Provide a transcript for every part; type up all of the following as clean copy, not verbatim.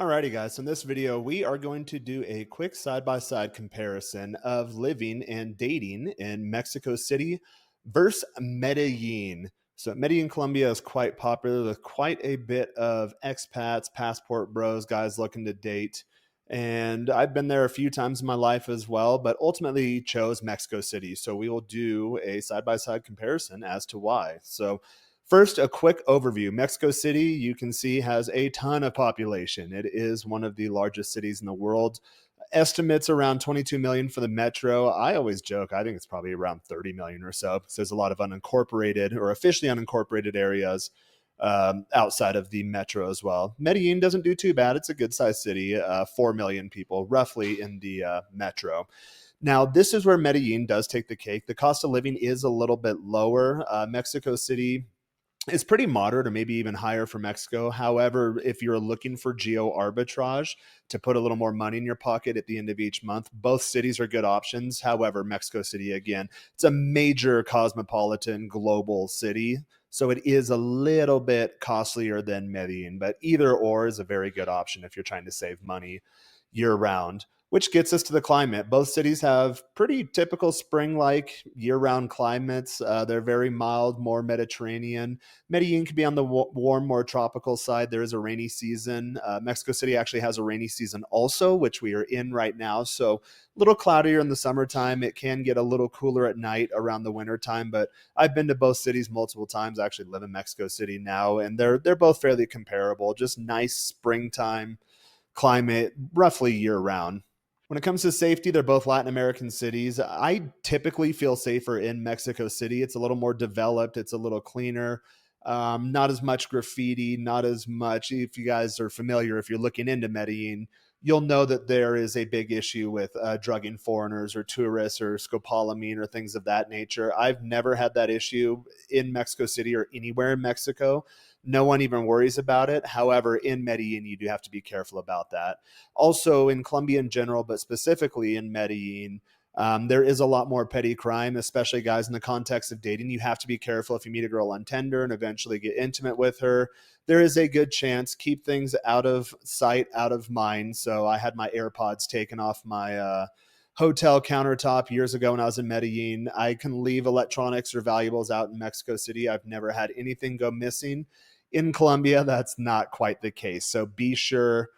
Alrighty, guys. So in this video, we are going to do a quick side-by-side comparison of living and dating in Mexico City versus Medellin. So Medellin, Colombia is quite popular with quite a bit of expats, passport bros, guys looking to date. And I've been there a few times in my life as well, but ultimately chose Mexico City. So we will do a side-by-side comparison as to why. So first, a quick overview. Mexico City, you can see, has a ton of population. It is one of the largest cities in the world. Estimates around 22 million for the metro. I always joke, I think it's probably around 30 million or so because there's a lot of unincorporated or officially unincorporated areas outside of the metro as well. Medellin doesn't do too bad. It's a good sized city, 4 million people roughly in the metro. Now, this is where Medellin does take the cake. The cost of living is a little bit lower. Mexico City is pretty moderate or maybe even higher for Mexico. However, if you're looking for geo arbitrage to put a little more money in your pocket at the end of each month, both cities are good options. However, Mexico City, again, it's a major cosmopolitan global city. So it is a little bit costlier than Medellin, but either or is a very good option if you're trying to save money year round. Which gets us to the climate. Both cities have pretty typical spring-like year-round climates. They're very mild, more Mediterranean. Medellin could be on the warm, more tropical side. There is a rainy season. Mexico City actually has a rainy season also, which we are in right now. So a little cloudier in the summertime. It can get a little cooler at night around the wintertime, but I've been to both cities multiple times. I actually live in Mexico City now, and they're both fairly comparable. Just nice springtime climate, roughly year-round. When it comes to safety, they're both Latin American cities. I typically feel safer in Mexico City. It's a little more developed, it's a little cleaner. Not as much graffiti, not as much. If you guys are familiar, if you're looking into Medellin, you'll know that there is a big issue with drugging foreigners or tourists or scopolamine or things of that nature. I've never had that issue in Mexico City or anywhere in Mexico. No one even worries about it. However, in Medellin, you do have to be careful about that. Also, in Colombia in general, but specifically in Medellin, there is a lot more petty crime, especially guys in the context of dating. You have to be careful if you meet a girl on Tinder and eventually get intimate with her. There is a good chance. Keep things out of sight, out of mind. So I had my AirPods taken off my hotel countertop years ago when I was in Medellin. I can leave electronics or valuables out in Mexico City. I've never had anything go missing. In Colombia, that's not quite the case. So be sure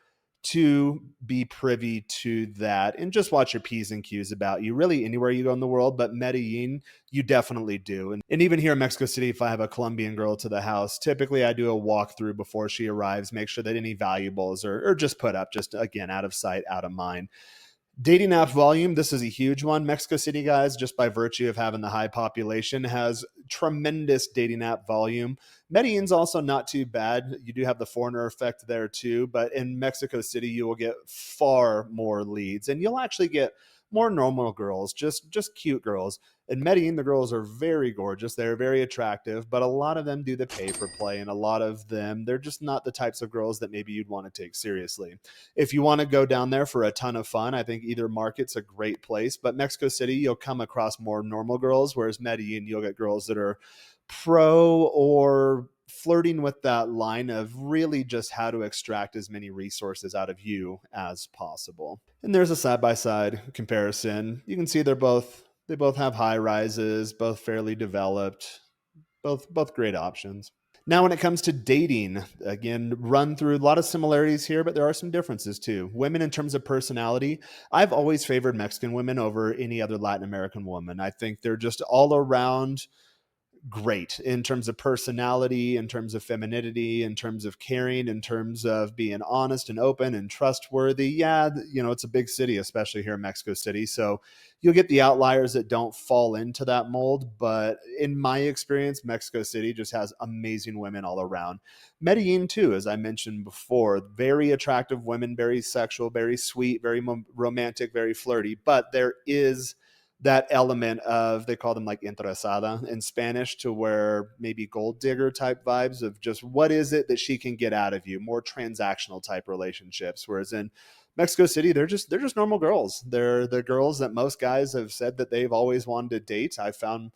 to be privy to that and just watch your P's and Q's about you really anywhere you go in the world. But Medellin, you definitely do. And even here in Mexico City, if I have a Colombian girl to the house, typically I do a walkthrough before she arrives, make sure that any valuables are just put up, just again, out of sight, out of mind. Dating app volume, this is a huge one. Mexico City, guys, just by virtue of having the high population, has tremendous dating app volume. Medellin's also not too bad. You do have the foreigner effect there too, but in Mexico City, you will get far more leads, and you'll actually get more normal girls, just cute girls. In Medellin, the girls are very gorgeous. They're very attractive, but a lot of them do the pay for play, and a lot of them, they're just not the types of girls that maybe you'd want to take seriously. If you want to go down there for a ton of fun, I think either market's a great place, but Mexico City, you'll come across more normal girls, whereas Medellin, you'll get girls that are pro or flirting with that line of really just how to extract as many resources out of you as possible. And there's a side-by-side comparison. You can see they both have high rises, both fairly developed, both great options. Now, when it comes to dating, again, run through a lot of similarities here, but there are some differences too. Women, in terms of personality, I've always favored Mexican women over any other Latin American woman. I think they're just all around great in terms of personality, in terms of femininity, in terms of caring, in terms of being honest and open and trustworthy. Yeah, it's a big city, especially here in Mexico City. So you'll get the outliers that don't fall into that mold. But in my experience, Mexico City just has amazing women all around. Medellin, too, as I mentioned before, very attractive women, very sexual, very sweet, very romantic, very flirty. But there is that element of, they call them like interesada in Spanish, to where maybe gold digger type vibes of just what is it that she can get out of you, more transactional type relationships. Whereas in Mexico City, they're just normal girls. They're the girls that most guys have said that they've always wanted to date. I found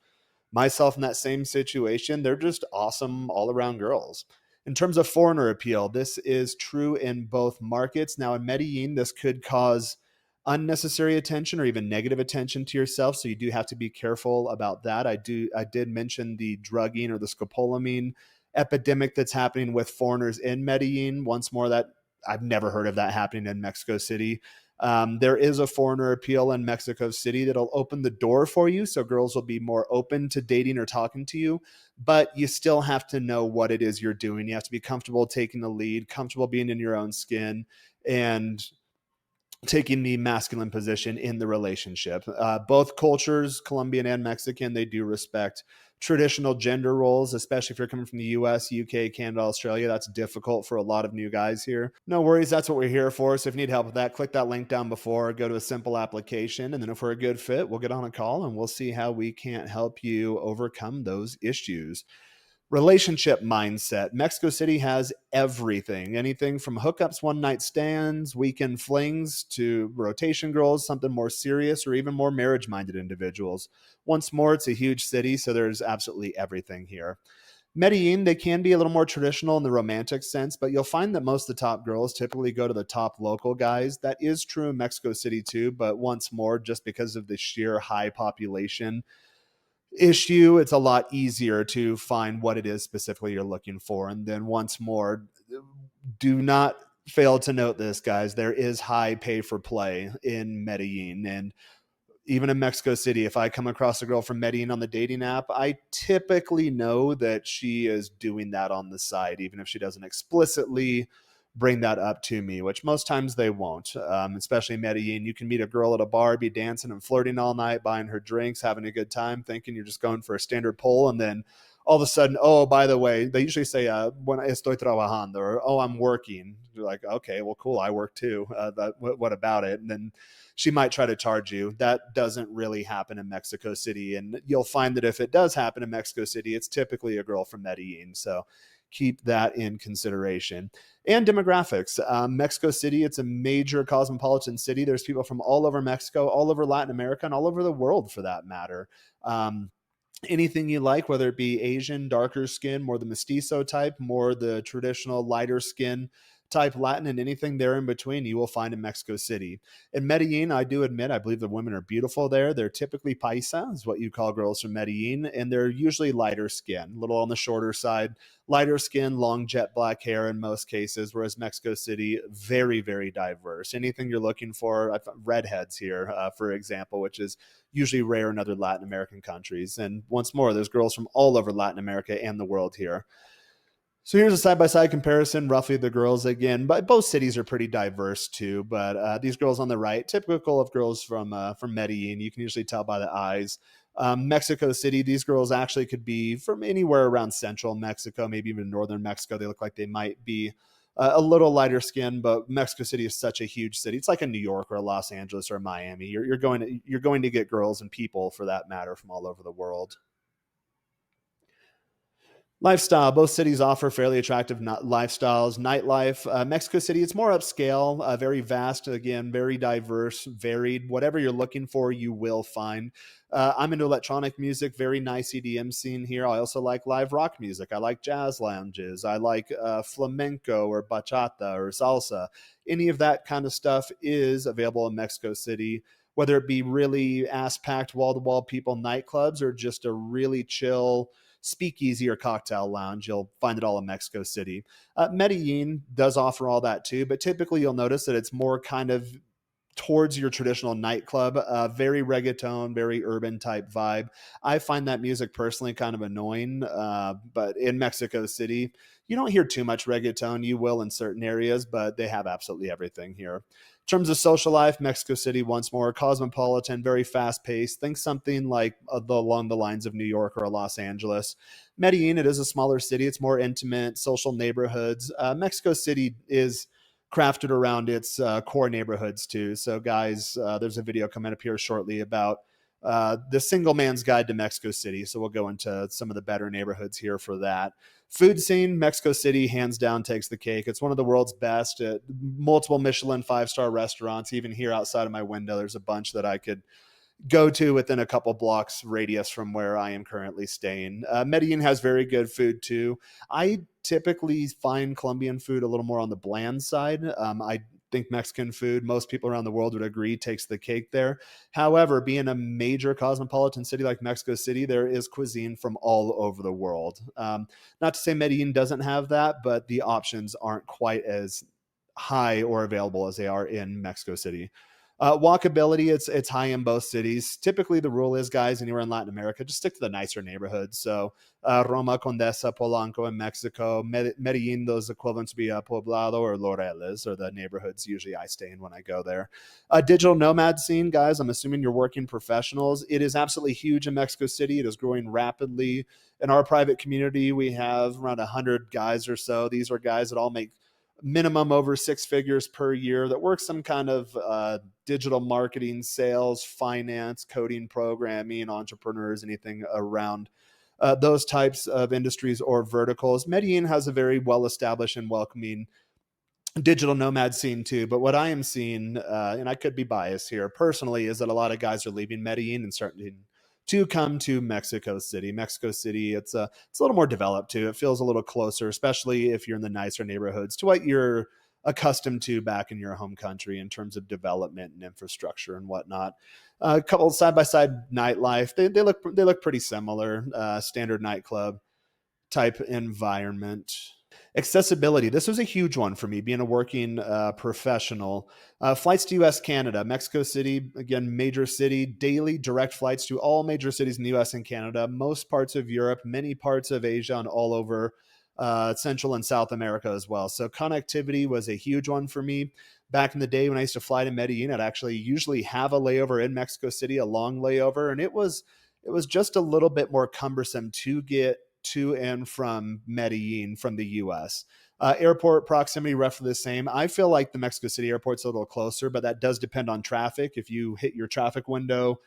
myself in that same situation. They're just awesome all around girls. In terms of foreigner appeal, this is true in both markets. Now, in Medellin, this could cause unnecessary attention or even negative attention to yourself. So you do have to be careful about that. I did mention the drugging or the scopolamine epidemic that's happening with foreigners in Medellin. Once more, that I've never heard of that happening in Mexico City. There is a foreigner appeal in Mexico City that'll open the door for you. So girls will be more open to dating or talking to you, but you still have to know what it is you're doing. You have to be comfortable taking the lead, comfortable being in your own skin, and taking the masculine position in the relationship. Both cultures, Colombian and Mexican, they do respect traditional gender roles, especially if you're coming from the US, UK, Canada, Australia. That's difficult for a lot of new guys here. No worries, that's what we're here for. So if you need help with that, click that link down before, go to a simple application, and then if we're a good fit, we'll get on a call and we'll see how we can help you overcome those issues. Relationship mindset. Mexico City has everything. Anything from hookups, one night stands, weekend flings, to rotation girls, something more serious, or even more marriage minded individuals. Once more, it's a huge city, so there's absolutely everything here. Medellin, they can be a little more traditional in the romantic sense, but you'll find that most of the top girls typically go to the top local guys. That is true in Mexico City too, but once more, just because of the sheer high population issue, it's a lot easier to find what it is specifically you're looking for. And then once more, do not fail to note this, guys. There is high pay for play in Medellin. And even in Mexico City, if I come across a girl from Medellin on the dating app, I typically know that she is doing that on the side, even if she doesn't explicitly bring that up to me, which most times they won't. Especially in Medellin, you can meet a girl at a bar, be dancing and flirting all night, buying her drinks, having a good time, thinking you're just going for a standard pull, and then all of a sudden, oh, by the way, they usually say, "When estoy trabajando," or "Oh, I'm working." You're like, okay, well, cool, I work too. What about it? And then she might try to charge you. That doesn't really happen in Mexico City, and you'll find that if it does happen in Mexico City, it's typically a girl from Medellin. So keep that in consideration. And demographics. Mexico City, it's a major cosmopolitan city. There's people from all over Mexico, all over Latin America, and all over the world for that matter. Anything you like, whether it be Asian, darker skin, more the mestizo type, more the traditional lighter skin type Latin, and anything there in between, you will find in Mexico City. In Medellin, I do admit, I believe the women are beautiful there. They're typically paisa, is what you call girls from Medellin, and they're usually lighter skin, a little on the shorter side, lighter skin, long jet black hair in most cases, whereas Mexico City, very, very diverse. Anything you're looking for, redheads here, for example, which is usually rare in other Latin American countries. And once more, there's girls from all over Latin America and the world here. So here's a side-by-side comparison, roughly the girls again, but both cities are pretty diverse too. But these girls on the right, typical of girls from Medellin, you can usually tell by the eyes. Mexico City, these girls actually could be from anywhere around central Mexico, maybe even northern Mexico. They look like they might be a little lighter skin, but Mexico City is such a huge city. It's like a New York or a Los Angeles or Miami. You're going to get girls and people for that matter from all over the world. Lifestyle. Both cities offer fairly attractive lifestyles. Nightlife. Mexico City, it's more upscale, very vast, again, very diverse, varied. Whatever you're looking for, you will find. I'm into electronic music, very nice EDM scene here. I also like live rock music. I like jazz lounges. I like flamenco or bachata or salsa. Any of that kind of stuff is available in Mexico City, whether it be really ass packed, wall to wall people nightclubs or just a really chill speakeasy or cocktail lounge. You'll find it all in Mexico City. Medellin does offer all that too, but typically you'll notice that it's more kind of towards your traditional nightclub, very reggaeton, very urban type vibe. I find that music personally kind of annoying, but in Mexico City, you don't hear too much reggaeton. You will in certain areas, but they have absolutely everything here. In terms of social life, Mexico City, once more, cosmopolitan, very fast paced. Think something like along the lines of New York or Los Angeles. Medellin, it is a smaller city. It's more intimate, social neighborhoods. Mexico City is crafted around its core neighborhoods too. So, guys, there's a video coming up here shortly about the single man's guide to Mexico City. So we'll go into some of the better neighborhoods here for that. Food scene, Mexico City, hands down, takes the cake. It's one of the world's best. Multiple Michelin 5-star restaurants. Even here outside of my window, there's a bunch that I could go to within a couple blocks radius from where I am currently staying. Medellin has very good food too. I typically find Colombian food a little more on the bland side. I think Mexican food, most people around the world would agree, takes the cake there. However, being a major cosmopolitan city like Mexico City, there is cuisine from all over the world. Not to say Medellin doesn't have that, but the options aren't quite as high or available as they are in Mexico City. Walkability, it's high in both cities. Typically, the rule is, guys, anywhere in Latin America, just stick to the nicer neighborhoods. So Roma, Condesa, Polanco in Mexico, Medellin, those equivalents would be Poblado or Laureles, are the neighborhoods usually I stay in when I go there. Digital nomad scene, guys, I'm assuming you're working professionals. It is absolutely huge in Mexico City. It is growing rapidly. In our private community, we have around 100 guys or so. These are guys that all make minimum over six figures per year that work some kind of digital marketing, sales, finance, coding, programming, entrepreneurs, anything around those types of industries or verticals. Medellin has a very well established and welcoming digital nomad scene too. But what I am seeing, and I could be biased here personally, is that a lot of guys are leaving Medellin and starting to come to Mexico City. Mexico City, it's a little more developed too. It feels a little closer, especially if you're in the nicer neighborhoods, to what you're accustomed to back in your home country in terms of development and infrastructure and whatnot. A couple side by side nightlife, they look pretty similar. Standard nightclub type environment. Accessibility. This was a huge one for me, being a working professional. Flights to US, Canada, Mexico City, again, major city, daily direct flights to all major cities in the US and Canada, most parts of Europe, many parts of Asia, and all over Central and South America as well. So connectivity was a huge one for me. Back in the day when I used to fly to Medellin, I'd actually usually have a layover in Mexico City, a long layover, and it was just a little bit more cumbersome to get to and from Medellin from the US. Airport proximity, roughly the same. I feel like the Mexico City airport's a little closer, but that does depend on traffic. If you hit your traffic window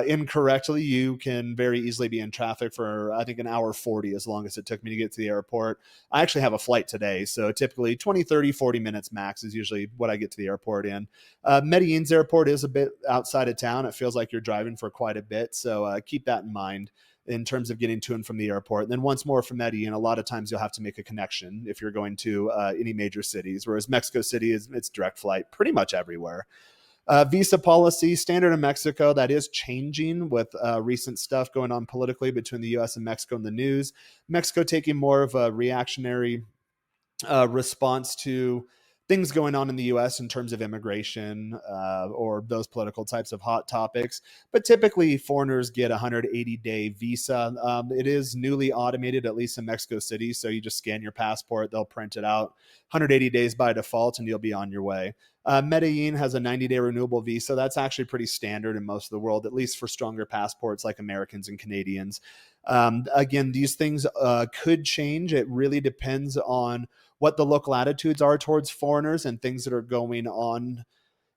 incorrectly, you can very easily be in traffic for, I think, an hour 40 as long as it took me to get to the airport. I actually have a flight today, so typically 20, 30, 40 minutes max is usually what I get to the airport in. Medellin's airport is a bit outside of town. It feels like you're driving for quite a bit, so keep that in mind in terms of getting to and from the airport. And then once more from Medellin, a lot of times you'll have to make a connection if you're going to any major cities, whereas Mexico City it's direct flight pretty much everywhere. Visa policy, standard in Mexico, that is changing with recent stuff going on politically between the US and Mexico in the news. Mexico taking more of a reactionary response to things going on in the US in terms of immigration or those political types of hot topics. But typically, foreigners get a 180-day visa. It is newly automated, at least in Mexico City. So you just scan your passport, they'll print it out 180 days by default, and you'll be on your way. Medellin has a 90-day renewable visa. That's actually pretty standard in most of the world, at least for stronger passports like Americans and Canadians. Again, these things could change. It really depends on what the local attitudes are towards foreigners and things that are going on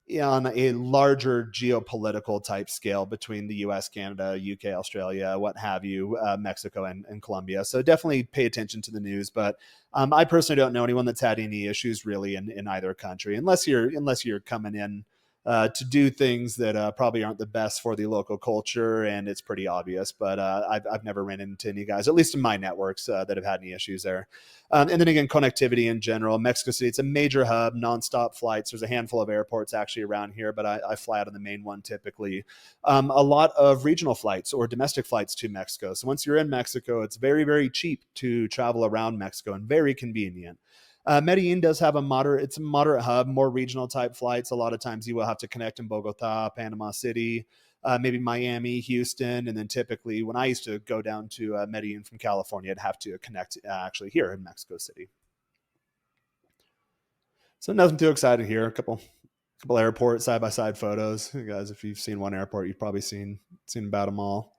a larger geopolitical type scale between the US, Canada, UK, Australia, what have you, Mexico, and Colombia. So definitely pay attention to the news. But I personally don't know anyone that's had any issues really in either country, unless you're coming in to do things that probably aren't the best for the local culture, and it's pretty obvious. But I've never ran into any guys, at least in my networks, that have had any issues there. And then again, connectivity in general. Mexico City, it's a major hub, nonstop flights. There's a handful of airports actually around here, but I fly out of the main one typically. A lot of regional flights or domestic flights to Mexico. So once you're in Mexico, it's very, very cheap to travel around Mexico and very convenient. Medellin does have it's a moderate hub, more regional type flights. A lot of times you will have to connect in Bogota, Panama City, maybe Miami, Houston. And then typically when I used to go down to Medellin from California, I'd have to connect actually here in Mexico City. So nothing too exciting here. A couple airport side by side photos. You guys, if you've seen one airport, you've probably seen about them all.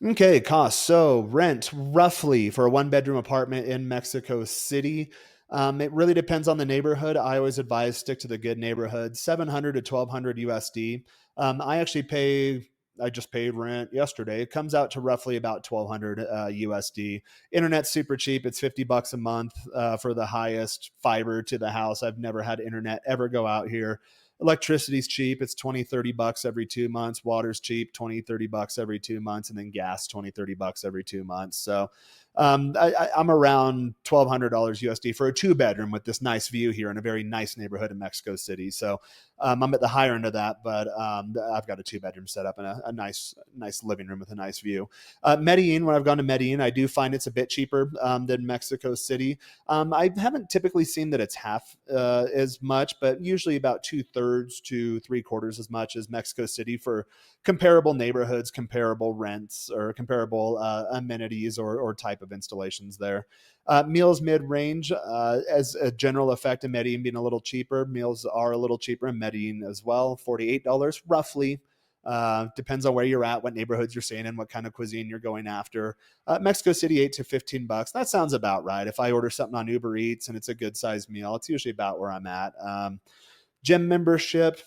Okay, cost. So rent roughly for a one bedroom apartment in Mexico City. It really depends on the neighborhood. I always advise stick to the good neighborhood. 700 to 1200 USD. I just paid rent yesterday. It comes out to roughly about 1200 USD. Internet's super cheap. It's $50 a month for the highest fiber to the house. I've never had internet ever go out here. electricity's cheap. It's 20, $30 every 2 months. Water's cheap, 20, $30 every 2 months. And then gas, 20, $30 every 2 months. So I'm around $1,200 USD for a 2 bedroom with this nice view here in a very nice neighborhood in Mexico City. So I'm at the higher end of that, but I've got a 2 bedroom set up and a nice living room with a nice view. Medellin, when I've gone to Medellin, I do find it's a bit cheaper than Mexico City. I haven't typically seen that it's half as much, but usually about 2/3 to 3/4 as much as Mexico City for comparable neighborhoods, comparable rents, or comparable amenities or type of installations there. Meals mid-range, as a general effect in Medellin being a little cheaper. Meals are a little cheaper in Medellin as well, $48 roughly. Depends on where you're at, what neighborhoods you're staying in, what kind of cuisine you're going after. Mexico City, $8 to $15. That sounds about right. If I order something on Uber Eats and it's a good sized meal, it's usually about where I'm at. Gym membership,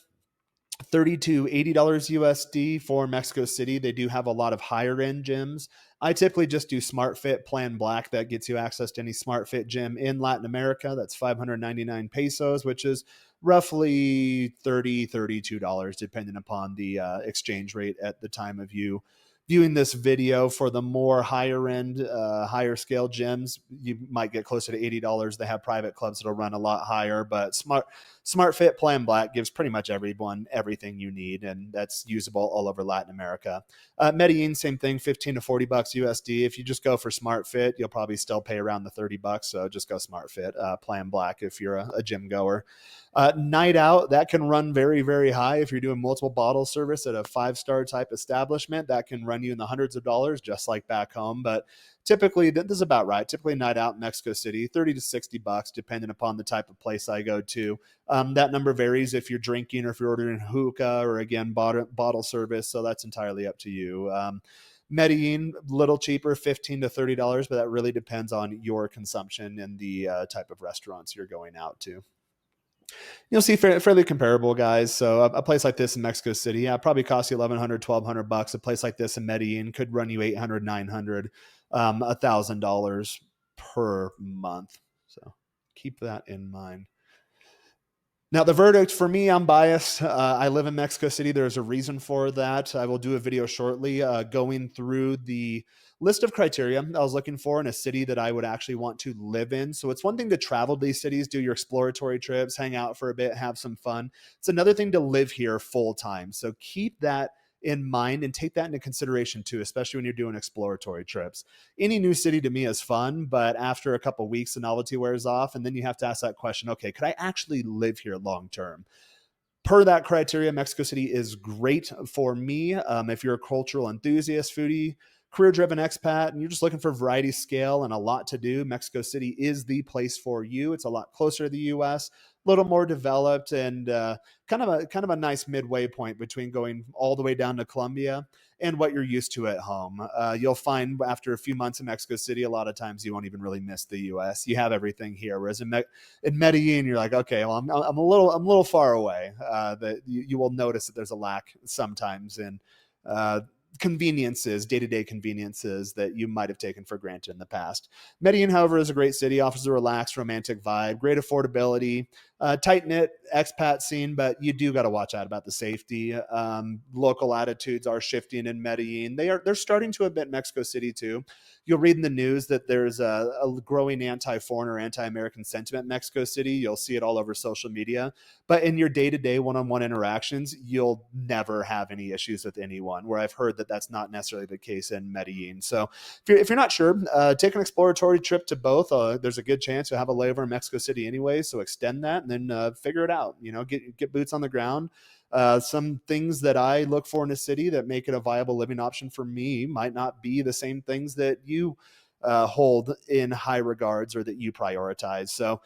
$30 to $80 USD for Mexico City. They do have a lot of higher end gyms. I typically just do SmartFit Plan Black. That gets you access to any SmartFit gym in Latin America. That's 599 pesos, which is roughly $32, depending upon the exchange rate at the time of you viewing this video. For the more higher end, higher scale gyms, you might get closer to $80. They have private clubs that'll run a lot higher, but SmartFit Plan Black gives pretty much everyone everything you need, and that's usable all over Latin America. Medellin, same thing, 15 to $40 USD. If you just go for SmartFit, you'll probably still pay around the $30. So just go SmartFit Plan Black if you're a gym goer. Night out, that can run very, very high. If you're doing multiple bottle service at a 5-star type establishment, that can run you in the hundreds of dollars, just like back home. But typically, this is about right. Typically, night out in Mexico City, $30 to $60, depending upon the type of place I go to. That number varies if you're drinking or if you're ordering hookah or, again, bottle service. So that's entirely up to you. Medellin, a little cheaper, $15 to $30, but that really depends on your consumption and the type of restaurants you're going out to. You'll see fairly comparable, guys. So a place like this in Mexico City, yeah, probably cost you 1,100, $1,200. A place like this in Medellin could run you 800, 900, $1,000 per month. So keep that in mind. Now, the verdict for me, I'm biased. I live in Mexico City. There's a reason for that. I will do a video shortly going through the list of criteria I was looking for in a city that I would actually want to live in. So it's one thing to travel to these cities, do your exploratory trips, hang out for a bit, have some fun. It's another thing to live here full time. So keep that in mind and take that into consideration too, especially when you're doing exploratory trips. Any new city to me is fun, but after a couple of weeks, the novelty wears off. And then you have to ask that question, okay, could I actually live here long term? Per that criteria, Mexico City is great for me. If you're a cultural enthusiast, foodie, career-driven expat, and you're just looking for variety, scale, and a lot to do, Mexico City is the place for you. It's a lot closer to the U.S., a little more developed, and kind of a nice midway point between going all the way down to Colombia and what you're used to at home. You'll find after a few months in Mexico City, a lot of times you won't even really miss the U.S. You have everything here, whereas in Medellin, you're like, okay, well, I'm a little far away. That you will notice that there's a lack sometimes in conveniences, day-to-day conveniences that you might have taken for granted in the past. Medellin, however, is a great city, offers a relaxed, romantic vibe, great affordability, tight-knit expat scene, but you do got to watch out about the safety. Local attitudes are shifting in Medellin. They're starting to admit Mexico City too. You'll read in the news that there's a growing anti-foreigner, anti-American sentiment in Mexico City. You'll see it all over social media. But in your day-to-day one-on-one interactions, you'll never have any issues with anyone, where I've heard that that's not necessarily the case in Medellin. So if you're not sure, take an exploratory trip to both. There's a good chance you'll have a layover in Mexico City anyway, so extend that and then figure it out. Get boots on the ground. Some things that I look for in a city that make it a viable living option for me might not be the same things that you hold in high regards or that you prioritize. So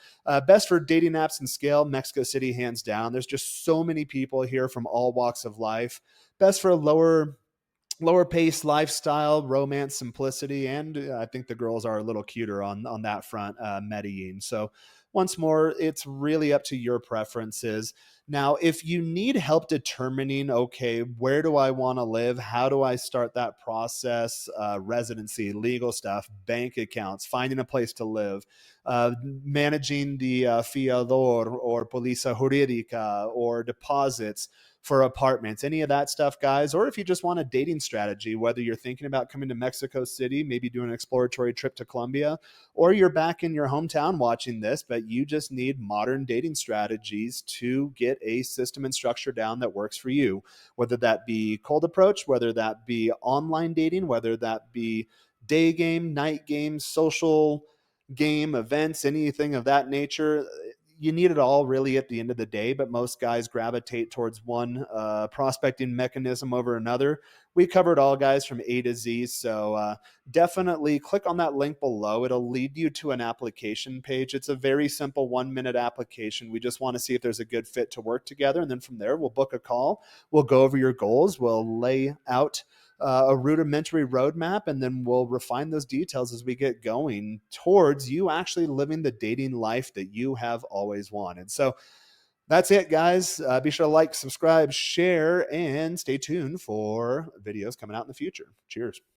best for dating apps and scale, Mexico City, hands down. There's just so many people here from all walks of life. Best for a lower pace lifestyle, romance, simplicity, and I think the girls are a little cuter on that front, Medellin. So once more, it's really up to your preferences. Now, if you need help determining, okay, where do I want to live? How do I start that process? Residency, legal stuff, bank accounts, finding a place to live. managing the fiador or polisa jurídica or deposits for apartments, any of that stuff, guys. Or if you just want a dating strategy, whether you're thinking about coming to Mexico City, maybe doing an exploratory trip to Colombia, or you're back in your hometown watching this, but you just need modern dating strategies to get a system and structure down that works for you, whether that be cold approach, whether that be online dating, whether that be day game, night game, social game, events, anything of that nature. You need it all really at the end of the day, but most guys gravitate towards one prospecting mechanism over another. We covered all, guys, from A to Z. So definitely click on that link below. It'll lead you to an application page. It's a very simple 1 minute application. We just want to see if there's a good fit to work together. And then from there, we'll book a call. We'll go over your goals. We'll lay out a rudimentary roadmap, and then we'll refine those details as we get going towards you actually living the dating life that you have always wanted. So that's it, guys. Be sure to like, subscribe, share, and stay tuned for videos coming out in the future. Cheers.